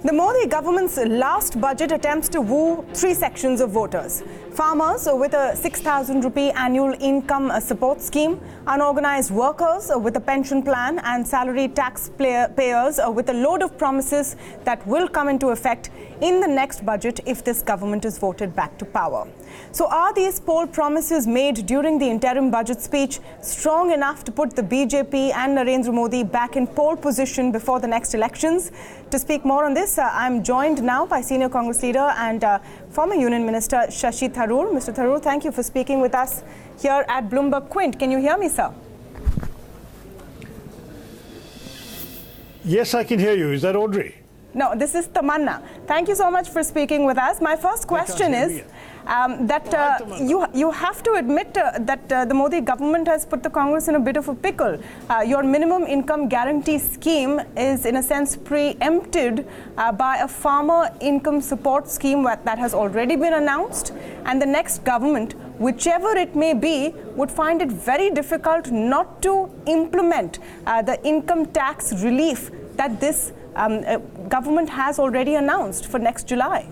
The Modi government's last budget attempts to woo three sections of voters. Farmers with a 6,000 rupee annual income support scheme, unorganized workers with a pension plan, and salary taxpayers with a load of promises that will come into effect in the next budget if this government is voted back to power. So are these poll promises made during the interim budget speech strong enough to put the BJP and Narendra Modi back in pole position before the next elections? To speak more on this, I'm joined now by senior Congress leader and former Union Minister Shashi Tharoor. Mr. Tharoor, thank you for speaking with us here at Bloomberg Quint. Can you hear me, sir? Yes, I can hear you. Is that Audrey? No, this is Tamanna. Thank you so much for speaking with us. My first question is that you have to admit that the Modi government has put the Congress in a bit of a pickle. Your minimum income guarantee scheme is in a sense preempted by a farmer income support scheme that has already been announced, and the next government, whichever it may be, would find it very difficult not to implement the income tax relief that this government has already announced for next July.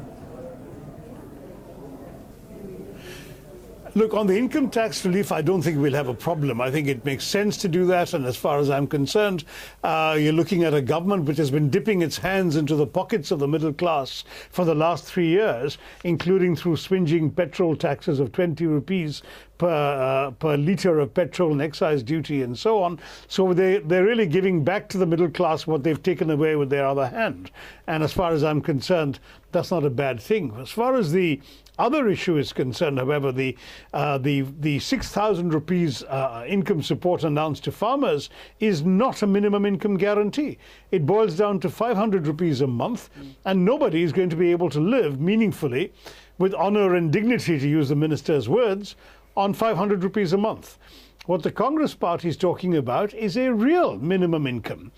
Look, on the income tax relief, I don't think we'll have a problem. I think it makes sense to do that. And as far as I'm concerned, you're looking at a government which has been dipping its hands into the pockets of the middle class for the last 3 years, including through swinging petrol taxes of 20 rupees per litre of petrol and excise duty and so on. So they're really giving back to the middle class what they've taken away with their other hand. And as far as I'm concerned, that's not a bad thing. As far as the other issue is concerned, however, the 6,000 rupees income support announced to farmers is not a minimum income guarantee. It boils down to 500 rupees a month, and nobody is going to be able to live meaningfully with honor and dignity, to use the minister's words, on 500 rupees a month. What the Congress party is talking about is a real minimum income.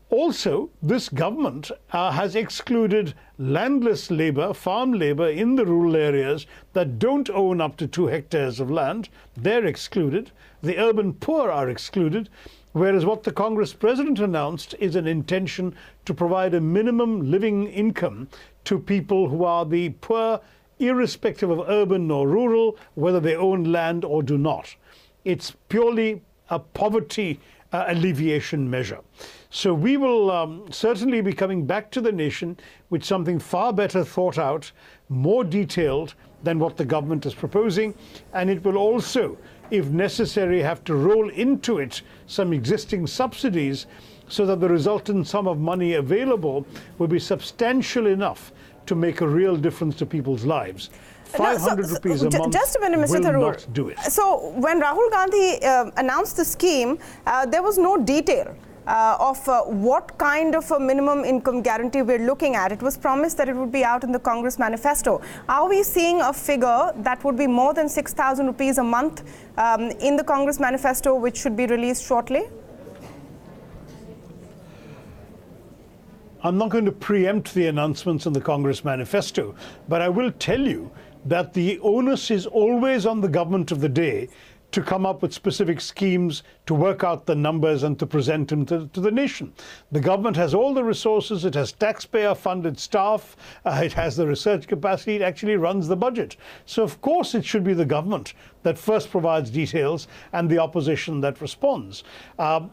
Also, this government has excluded landless labour, farm labour in the rural areas that don't own up to 2 hectares of land. They're excluded. The urban poor are excluded. Whereas what the Congress president announced is an intention to provide a minimum living income to people who are the poor, irrespective of urban or rural, whether they own land or do not. It's purely a poverty alleviation measure. So we will certainly be coming back to the nation with something far better thought out, more detailed than what the government is proposing, and it will also, if necessary, have to roll into it some existing subsidies so that the resultant sum of money available will be substantial enough to make a real difference to people's lives. 500 rupees a month just a minute, Mr. will Tharoor. not do it. So when Rahul Gandhi announced the scheme, there was no detail of what kind of a minimum income guarantee we're looking at. It was promised that it would be out in the Congress manifesto. Are we seeing a figure that would be more than 6,000 rupees a month in the Congress manifesto, which should be released shortly? I'm not going to preempt the announcements in the Congress manifesto, but I will tell you that the onus is always on the government of the day to come up with specific schemes, to work out the numbers and to present them to the nation. The government has all the resources, it has taxpayer-funded staff, it has the research capacity, it actually runs the budget. So of course it should be the government that first provides details and the opposition that responds.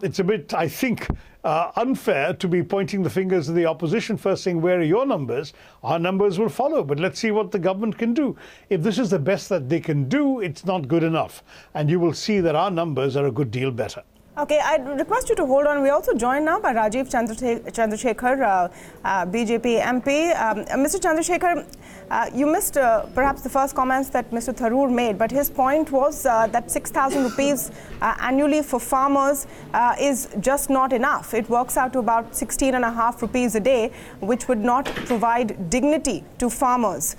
It's a bit, I think, unfair to be pointing the fingers at the opposition first, saying, where are your numbers? Our numbers will follow, but let's see what the government can do. If this is the best that they can do, it's not good enough. And you will see that our numbers are a good deal better. Okay, I request you to hold on. We're also joined now by Rajiv Chandrasekhar, BJP MP. Mr. Chandrasekhar, you missed perhaps the first comments that Mr. Tharoor made, but his point was that 6,000 rupees annually for farmers is just not enough. It works out to about 16.5 rupees a day, which would not provide dignity to farmers.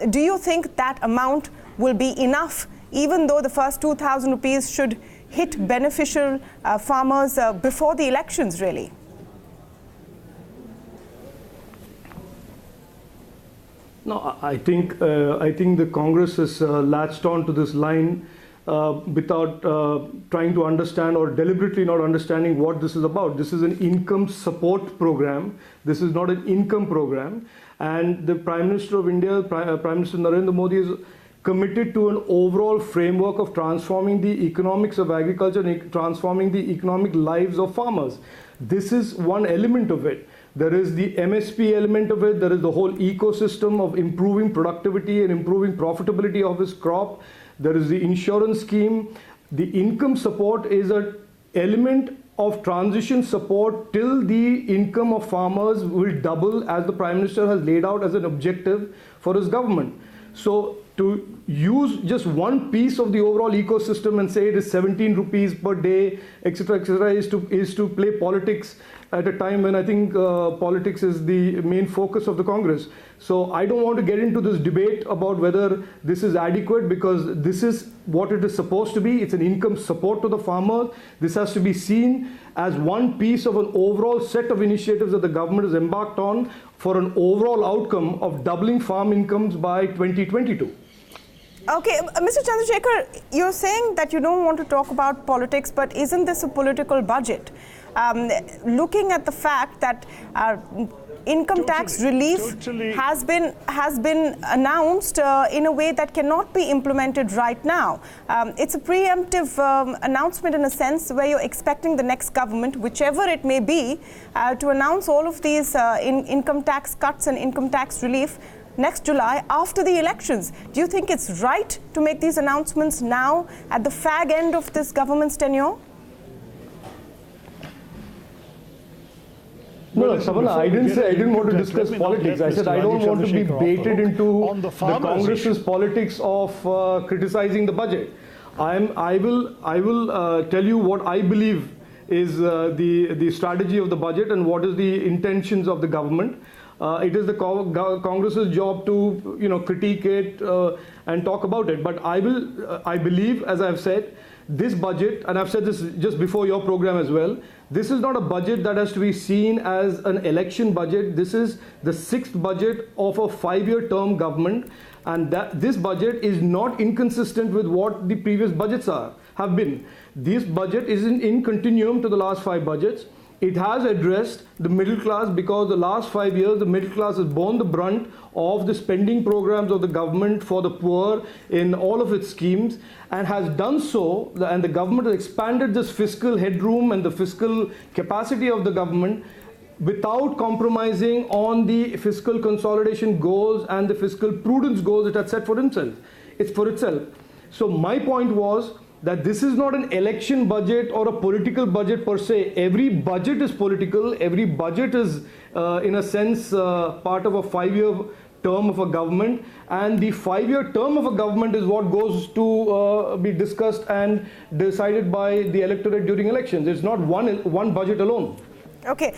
Do you think that amount will be enough, even though the first 2,000 rupees should hit beneficial farmers before the elections, really? No, I think the Congress has latched on to this line without trying to understand or deliberately not understanding what this is about. This is an income support program. This is not an income program. And the Prime Minister of India, Prime Minister Narendra Modi, is committed to an overall framework of transforming the economics of agriculture and transforming the economic lives of farmers. This is one element of it. There is the MSP element of it. There is the whole ecosystem of improving productivity and improving profitability of his crop. There is the insurance scheme. The income support is an element of transition support till the income of farmers will double, as the Prime Minister has laid out as an objective for his government. So to use just one piece of the overall ecosystem and say it is 17 rupees per day, etc., is to play politics at a time when I think politics is the main focus of the Congress. So I don't want to get into this debate about whether this is adequate, because this is what it is supposed to be. It's an income support to the farmer. This has to be seen as one piece of an overall set of initiatives that the government has embarked on for an overall outcome of doubling farm incomes by 2022. Okay, Mr. Chandrasekhar, you're saying that you don't want to talk about politics, but isn't this a political budget? Looking at the fact that income tax relief has been announced in a way that cannot be implemented right now. It's a preemptive announcement in a sense, where you're expecting the next government, whichever it may be, to announce all of these income tax cuts and income tax relief next July after the elections. Do you think it's right to make these announcements now at the fag end of this government's tenure? No, Sabala, I didn't want to discuss politics. I said I don't want to be baited into the Congress's politics of criticizing the budget. I will tell you what I believe is the strategy of the budget and what is the intentions of the government. It is the Congress's job to critique it and talk about it. But I believe, as I've said, this budget, and I've said this just before your program as well, this is not a budget that has to be seen as an election budget. This is the 6th budget of a 5-year term government, and this budget is not inconsistent with what the previous budgets have been. This budget is in continuum to the last 5 budgets. It has addressed the middle class, because the last 5 years the middle class has borne the brunt of the spending programs of the government for the poor in all of its schemes, and has done so, and the government has expanded this fiscal headroom and the fiscal capacity of the government without compromising on the fiscal consolidation goals and the fiscal prudence goals it had set for itself. So my point was that this is not an election budget or a political budget per se. Every budget is political. Every budget is, in a sense, part of a 5-year term of a government. And the 5-year term of a government is what goes to be discussed and decided by the electorate during elections. It's not one budget alone. Okay.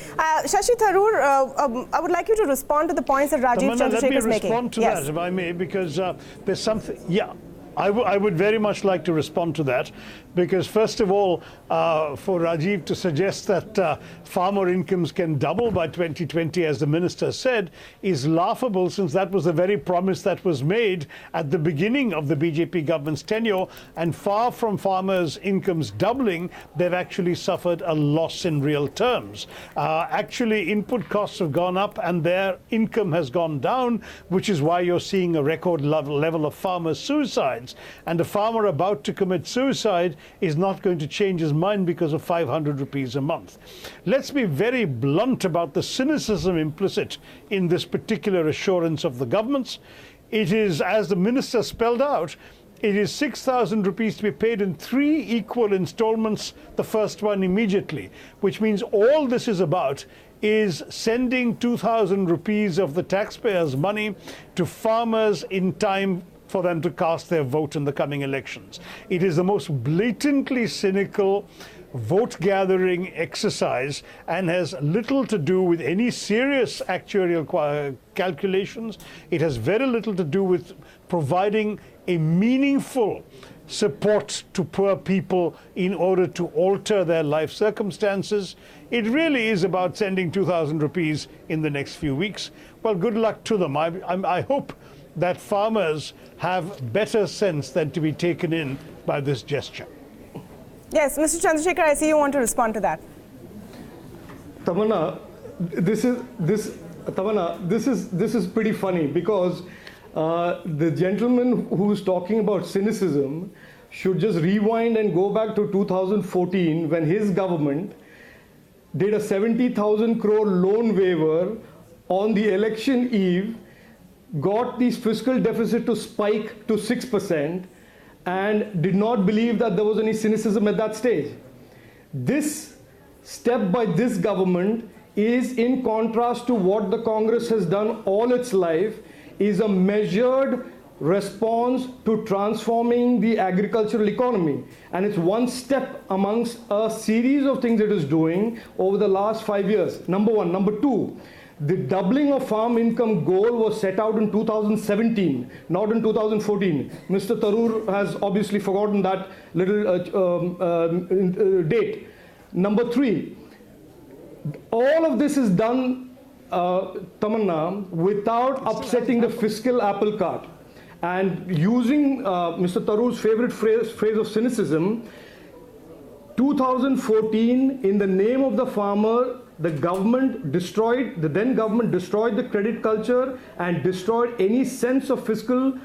Shashi Tharoor, I would like you to respond to the points that Rajiv Chandrasekhar is making. Let me respond to that, if I may, because there's something... Yeah. I would very much like to respond to that, because first of all, for Rajiv to suggest that farmer incomes can double by 2020, as the minister said, is laughable, since that was the very promise that was made at the beginning of the BJP government's tenure. And far from farmers' incomes doubling, they've actually suffered a loss in real terms. Actually, input costs have gone up and their income has gone down, which is why you're seeing a record level of farmer suicides. And a farmer about to commit suicide is not going to change his mind because of 500 rupees a month. Let's be very blunt about the cynicism implicit in this particular assurance of the government's. It is, as the minister spelled out, it is 6,000 rupees to be paid in 3 equal installments, the first one immediately, which means all this is about is sending 2,000 rupees of the taxpayers' money to farmers in time for them to cast their vote in the coming elections. It is the most blatantly cynical vote-gathering exercise and has little to do with any serious actuarial calculations. It has very little to do with providing a meaningful support to poor people in order to alter their life circumstances. It really is about sending 2,000 rupees in the next few weeks. Well, good luck to them. I hope that farmers have better sense than to be taken in by this gesture. Yes, Mr. Chandrasekhar, I see you want to respond to that. Tamanna, this is pretty funny, because the gentleman who's talking about cynicism should just rewind and go back to 2014, when his government did a 70,000 crore loan waiver on the election eve, got the fiscal deficit to spike to 6%, and did not believe that there was any cynicism at that stage. This step by this government is in contrast to what the Congress has done all its life, is a measured response to transforming the agricultural economy. And it's one step amongst a series of things it is doing over the last 5 years. Number one. Number two, the doubling of farm income goal was set out in 2017, not in 2014. Mr. Tharoor has obviously forgotten that little date. Number three, all of this is done, Tamanna, without upsetting the fiscal apple cart. And using Mr. Tharoor's favorite phrase of cynicism, 2014, in the name of the farmer, the then government destroyed the credit culture and destroyed any sense of fiscal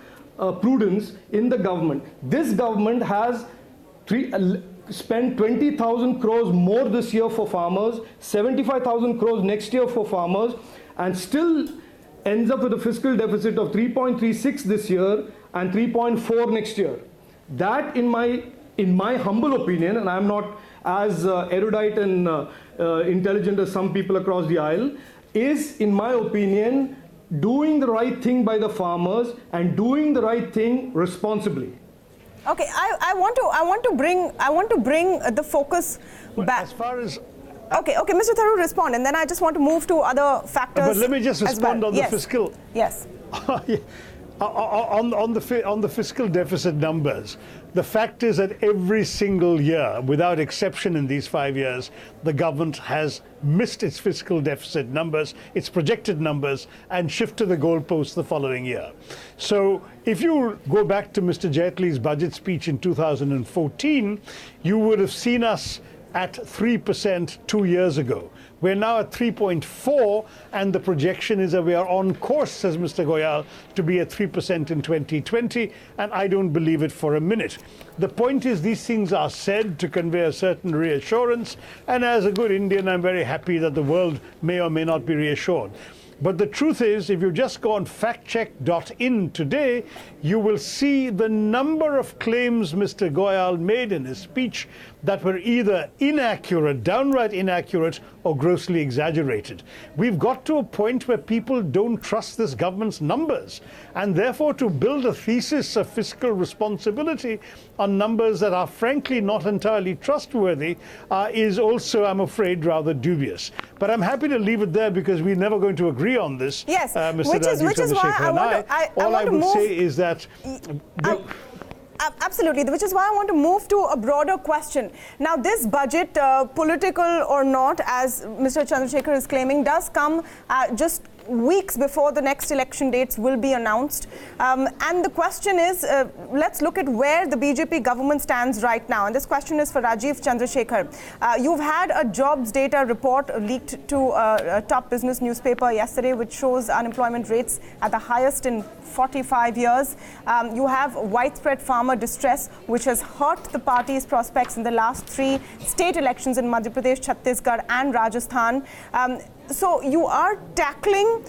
prudence in the government. This government has spent 20,000 crores more this year for farmers, 75,000 crores next year for farmers, and still ends up with a fiscal deficit of 3.36 this year and 3.4 next year. That, in my humble opinion, and I'm not as erudite and intelligent as some people across the aisle, is, in my opinion, doing the right thing by the farmers and doing the right thing responsibly. Okay, I want to bring the focus back. As far as Okay, Mr. Tharoor, respond, and then I just want to move to other factors. But let me just respond on the fiscal. Yes. On the fiscal deficit numbers, the fact is that every single year, without exception in these 5 years, the government has missed its fiscal deficit numbers, its projected numbers, and shifted the goalposts the following year. So if you go back to Mr. Jaitley's budget speech in 2014, you would have seen us at 3% 2 years ago. We're now at 3.4, and the projection is that we are on course, says Mr. Goyal, to be at 3% in 2020, and I don't believe it for a minute. The point is, these things are said to convey a certain reassurance, and as a good Indian, I'm very happy that the world may or may not be reassured. But the truth is, if you just go on factcheck.in today, you will see the number of claims Mr. Goyal made in his speech that were either inaccurate, downright inaccurate, or grossly exaggerated. We've got to a point where people don't trust this government's numbers, and therefore to build a thesis of fiscal responsibility on numbers that are frankly not entirely trustworthy is also, I'm afraid, rather dubious. But I'm happy to leave it there, because we're never going to agree on this. Yes, Mr. which is why I want to move. Say is that absolutely, which is why I want to move to a broader question. Now, this budget, political or not, as Mr. Chandrasekhar is claiming, does come just weeks before the next election dates will be announced. And the question is, let's look at where the BJP government stands right now. And this question is for Rajiv Chandrasekhar. You've had a jobs data report leaked to a top business newspaper yesterday, which shows unemployment rates at the highest in 45 years. You have widespread farmer distress, which has hurt the party's prospects in the last 3 state elections in Madhya Pradesh, Chhattisgarh and Rajasthan. So you are tackling,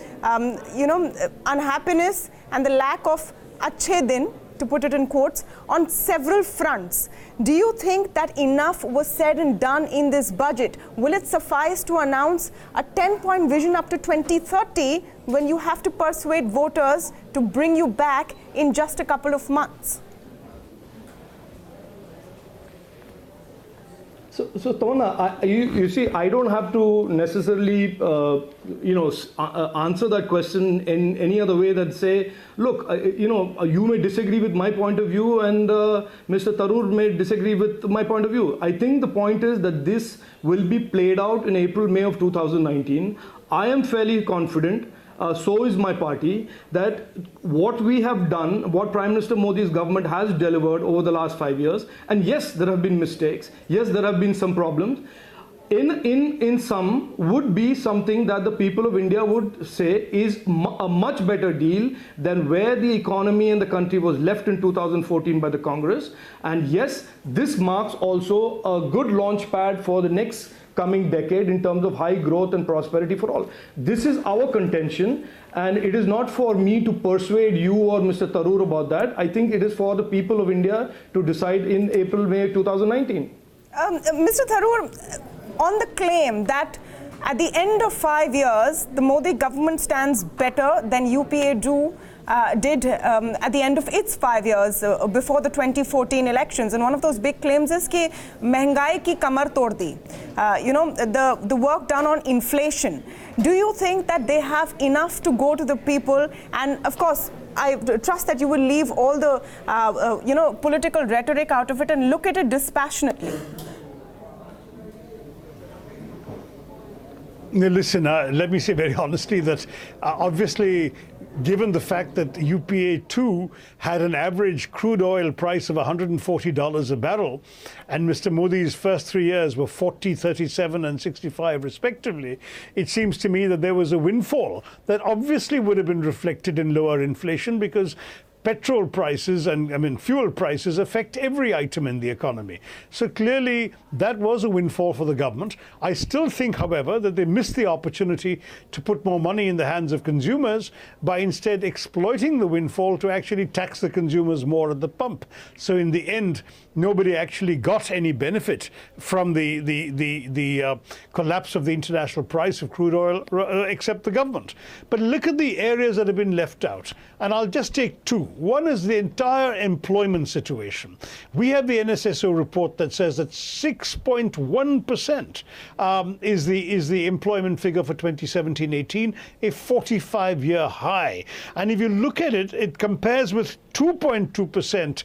unhappiness and the lack of achhe din, to put it in quotes, on several fronts. Do you think that enough was said and done in this budget? Will it suffice to announce a 10-point vision up to 2030 when you have to persuade voters to bring you back in just a couple of months? So Tamanna, you see, I don't have to necessarily, answer that question in any other way than say, look, you may disagree with my point of view, and Mr. Tharoor may disagree with my point of view. I think the point is that this will be played out in April, May of 2019. I am fairly confident so is my party, that what we have done, what Prime Minister Modi's government has delivered over the last 5 years, and yes, there have been mistakes, yes, there have been some problems, in sum would be something that the people of India would say is a much better deal than where the economy and the country was left in 2014 by the Congress. And yes, this marks also a good launch pad for the next coming decade in terms of high growth and prosperity for all. This is our contention, and it is not for me to persuade you or Mr. Tharoor about that. I think it is for the people of India to decide in April, May 2019. Mr. Tharoor, on the claim that at the end of 5 years, the Modi government stands better than UPA did at the end of its 5 years before the 2014 elections. And one of those big claims is that महंगाई की कमर तोड़ दी. The work done on inflation. Do you think that they have enough to go to the people? And of course, I trust that you will leave all the political rhetoric out of it and look at it dispassionately. Listen, let me say very honestly that obviously, given the fact that UPA-2 had an average crude oil price of $140 a barrel, and Mr. Modi's first 3 years were 40, 37 and 65 respectively, it seems to me that there was a windfall that obviously would have been reflected in lower inflation, because petrol prices and fuel prices affect every item in the economy. So clearly that was a windfall for the government. I still think, however, that they missed the opportunity to put more money in the hands of consumers by instead exploiting the windfall to actually tax the consumers more at the pump. So in the end, nobody actually got any benefit from the collapse of the international price of crude oil except the government. But look at the areas that have been left out. And I'll just take two. One is the entire employment situation. We have the NSSO report that says that 6.1% is the employment figure for 2017-18, a 45-year high. And if you look at it, it compares with 2.2%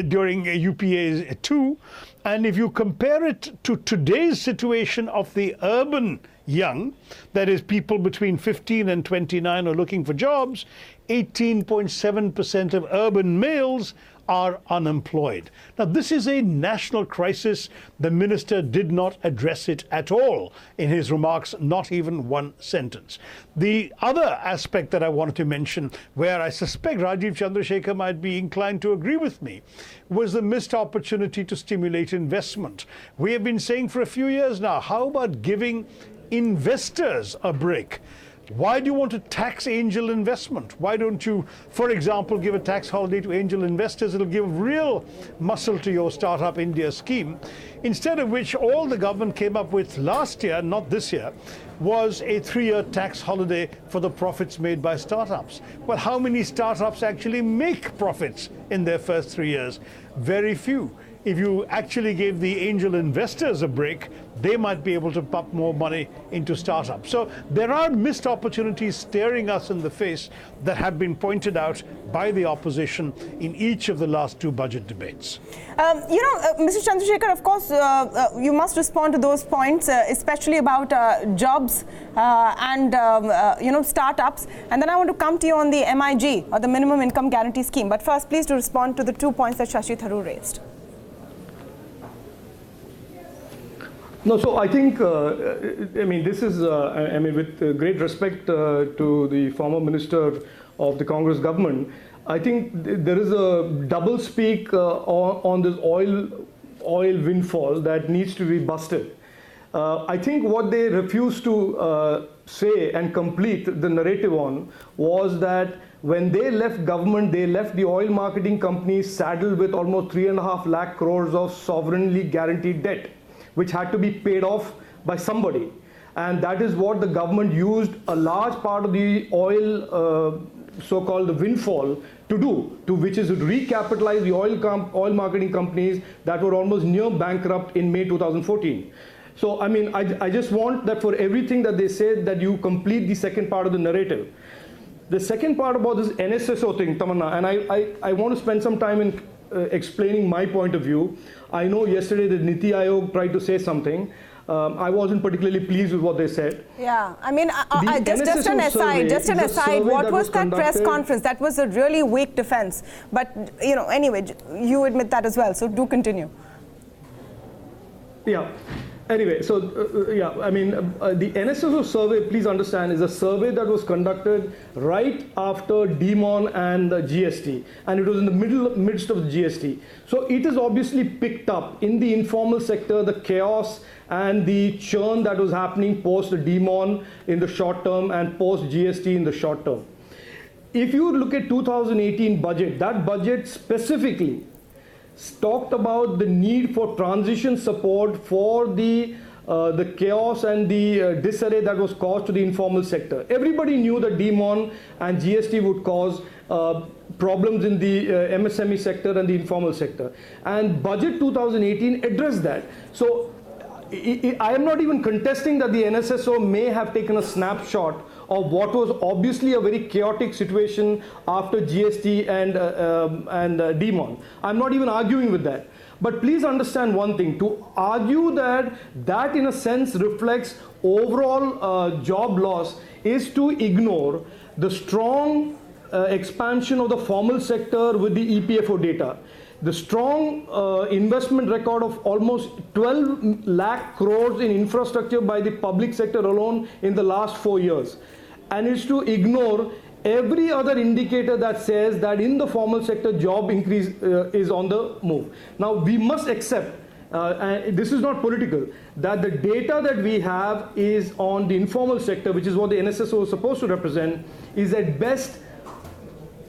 during UPA 2. And if you compare it to today's situation of the urban young, that is people between 15 and 29 are looking for jobs, 18.7% of urban males are unemployed. Now, this is a national crisis. The minister did not address it at all in his remarks, not even one sentence. The other aspect that I wanted to mention, where I suspect Rajiv Chandrasekhar might be inclined to agree with me, was the missed opportunity to stimulate investment. We have been saying for a few years now, how about giving investors a break? Why do you want to tax angel investment? Why don't you, for example, give a tax holiday to angel investors? It'll give real muscle to your Startup India scheme. Instead of which, all the government came up with last year, not this year, was a 3-year tax holiday for the profits made by startups. Well, how many startups actually make profits in their first 3 years? Very few. If you actually gave the angel investors a break, they might be able to pump more money into startups. So there are missed opportunities staring us in the face that have been pointed out by the opposition in each of the last 2 budget debates. Mr. Chandrasekhar, of course, you must respond to those points, especially about jobs and startups. And then I want to come to you on the MIG, or the Minimum Income Guarantee Scheme. But first, please to respond to the 2 points that Shashi Tharoor raised. No, so I think, this is, with great respect to the former minister of the Congress government, I think there is a double speak on this oil windfall that needs to be busted. I think what they refused to say and complete the narrative on was that when they left government, they left the oil marketing companies saddled with almost 3.5 lakh crores of sovereignly guaranteed debt, which had to be paid off by somebody. And that is what the government used a large part of the oil, so-called the windfall, to do, which is to recapitalize the oil marketing companies that were almost near bankrupt in May 2014. So, I just want that for everything that they said, that you complete the second part of the narrative. The second part about this NSSO thing, Tamanna, and I want to spend some time in explaining my point of view. I know yesterday that Niti Aayog tried to say something. I wasn't particularly pleased with what they said. Yeah, I mean, just an aside, what was that press conference? That was a really weak defense. But, you know, anyway, you admit that as well, so do continue. Yeah. Anyway, so I mean, the NSSO survey, please understand, is a survey that was conducted right after DeMon and the GST, and it was in the midst of the GST. So it is obviously picked up in the informal sector, the chaos and the churn that was happening post DeMon in the short term and post GST in the short term. If you look at 2018 budget, that budget specifically talked about the need for transition support for the chaos and the disarray that was caused to the informal sector. Everybody knew that DeMon and GST would cause problems in the MSME sector and the informal sector. And budget 2018 addressed that. So I am not even contesting that the NSSO may have taken a snapshot of what was obviously a very chaotic situation after GST and DeMon. I'm not even arguing with that. But please understand one thing, to argue that that in a sense reflects overall job loss is to ignore the strong expansion of the formal sector with the EPFO data. The strong investment record of almost 12 lakh crores in infrastructure by the public sector alone in the last 4 years. And it's to ignore every other indicator that says that in the formal sector job increase is on the move. Now we must accept, and this is not political, that the data that we have is on the informal sector, which is what the NSSO is supposed to represent, is at best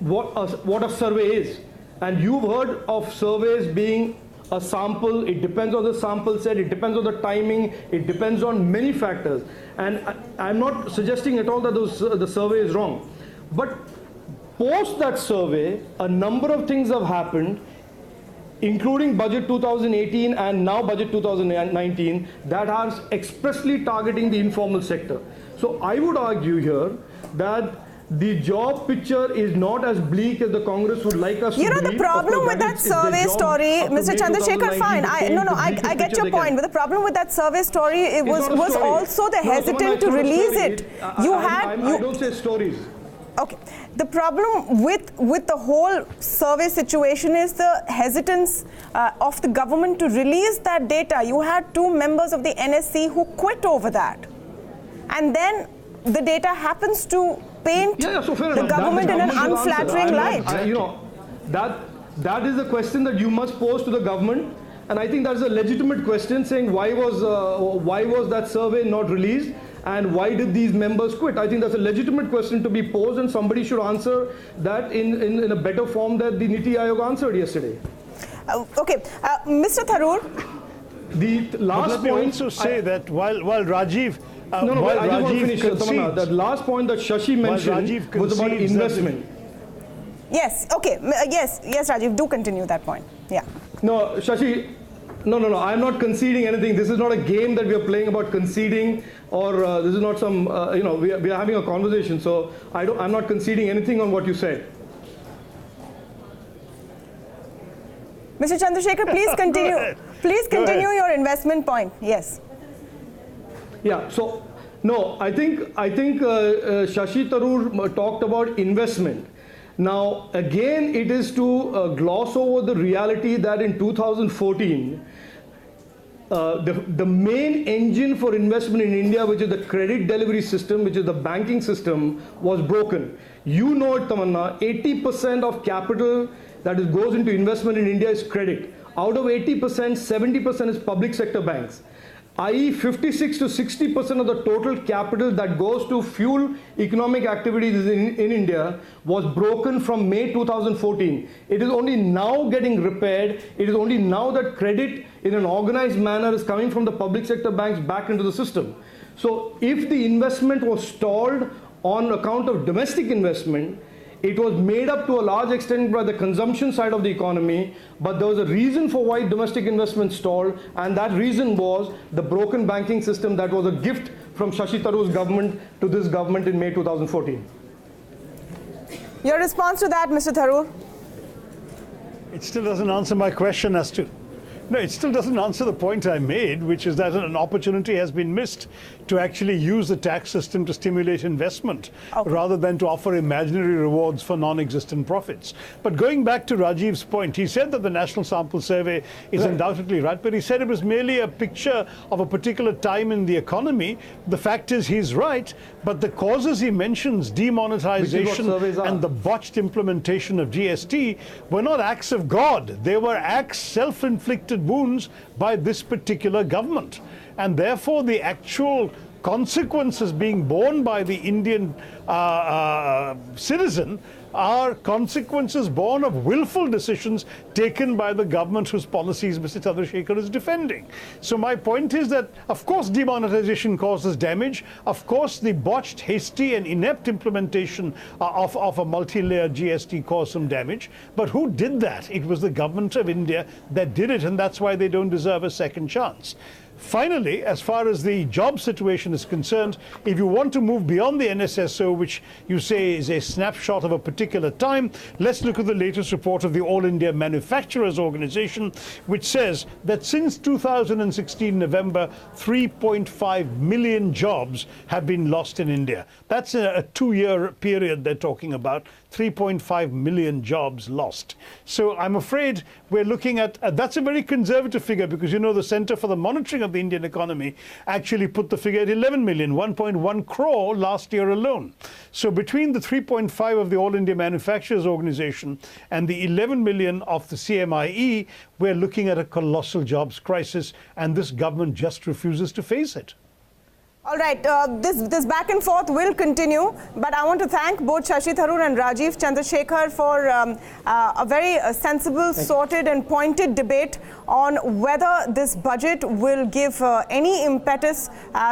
what a survey is. And you've heard of surveys being a sample. It depends on the sample set, it depends on the timing, it depends on many factors. And I'm not suggesting at all that the survey is wrong. But post that survey, a number of things have happened, including budget 2018 and now budget 2019, that are expressly targeting the informal sector. So I would argue here that the job picture is not as bleak as the Congress would like us to believe. You know, the problem with that survey story, Mr. Chandrasekhar, fine. I get your point. But the problem with that survey story was also the hesitant to release it. I don't say stories. Okay. The problem with the whole survey situation is the hesitance of the government to release that data. You had 2 members of the NSC who quit over that. And then the data happens to paint the government in an unflattering light. That is the question that you must pose to the government, and I think that's a legitimate question, saying why was that survey not released and why did these members quit? I think that's a legitimate question to be posed, and somebody should answer that in a better form that the NITI Aayog answered yesterday. Okay, Mr. Tharoor. The last point. Let me also say that while Rajiv. I just want to finish, Tamanna. That last point that Shashi mentioned was about investment. Yes, okay. Yes, Rajiv, do continue that point. Yeah. No, Shashi, no. I'm not conceding anything. This is not a game that we are playing about conceding, or this is not some, we are having a conversation. So I'm not conceding anything on what you said. Mr. Chandrasekhar, please continue. Please continue your investment point. Yes. Yeah, so no, I think Shashi Tharoor talked about investment. Now again, it is to gloss over the reality that in 2014, the main engine for investment in India, which is the credit delivery system, which is the banking system, was broken. You know it, Tamanna, 80% of capital that goes into investment in India is credit. Out of 80%, 70% is public sector banks. i.e. 56 to 60% of the total capital that goes to fuel economic activities in India was broken from May 2014. It is only now getting repaired. It is only now that credit in an organized manner is coming from the public sector banks back into the system. So if the investment was stalled on account of domestic investment, it was made up to a large extent by the consumption side of the economy, but there was a reason for why domestic investment stalled, and that reason was the broken banking system that was a gift from Shashi Tharoor's government to this government in May 2014. Your response to that, Mr. Tharoor? It still doesn't answer my question as to No, it still doesn't answer the point I made, which is that an opportunity has been missed to actually use the tax system to stimulate investment rather than to offer imaginary rewards for non-existent profits. But going back to Rajiv's point, he said that the National Sample Survey is undoubtedly right, but he said it was merely a picture of a particular time in the economy. The fact is he's right, but the causes he mentions, demonetization and the botched implementation of GST, were not acts of God. They were acts, self-inflicted wounds by this particular government. And therefore, the actual consequences being borne by the Indian citizen are consequences born of willful decisions taken by the government whose policies Mr. Chandrasekhar is defending. So my point is that, of course, demonetization causes damage. Of course, the botched, hasty and inept implementation of a multi-layered GST caused some damage. But who did that? It was the government of India that did it, and that's why they don't deserve a second chance. Finally, as far as the job situation is concerned, if you want to move beyond the NSSO, which you say is a snapshot of a particular time, let's look at the latest report of the All India Manufacturers Organization, which says that since 2016 November, 3.5 million jobs have been lost in India. That's a 2-year period they're talking about. 3.5 million jobs lost. So I'm afraid we're looking at, that's a very conservative figure, because you know the Center for the Monitoring of the Indian Economy actually put the figure at 11 million, 1.1 crore last year alone. So between the 3.5 of the All India Manufacturers Organization and the 11 million of the CMIE, we're looking at a colossal jobs crisis, and this government just refuses to face it. All right, this back and forth will continue, but I want to thank both Shashi Tharoor and Rajiv Chandrasekhar for a very sensible, sorted and pointed debate on whether this budget will give any impetus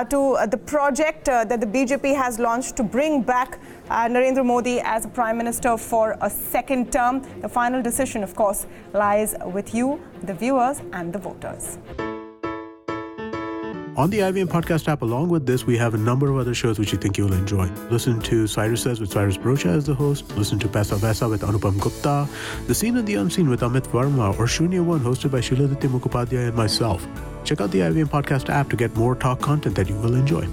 to the project that the BJP has launched to bring back Narendra Modi as Prime Minister for a second term. The final decision, of course, lies with you, the viewers and the voters. On the IVM Podcast app, along with this, we have a number of other shows which you think you'll enjoy. Listen to Cyrus Says with Cyrus Brocha as the host. Listen to Paisa Vaisa with Anupam Gupta. The Scene and the Unseen with Amit Verma, or Shunya One hosted by Shiladitya Mukhopadhyay and myself. Check out the IVM Podcast app to get more talk content that you will enjoy.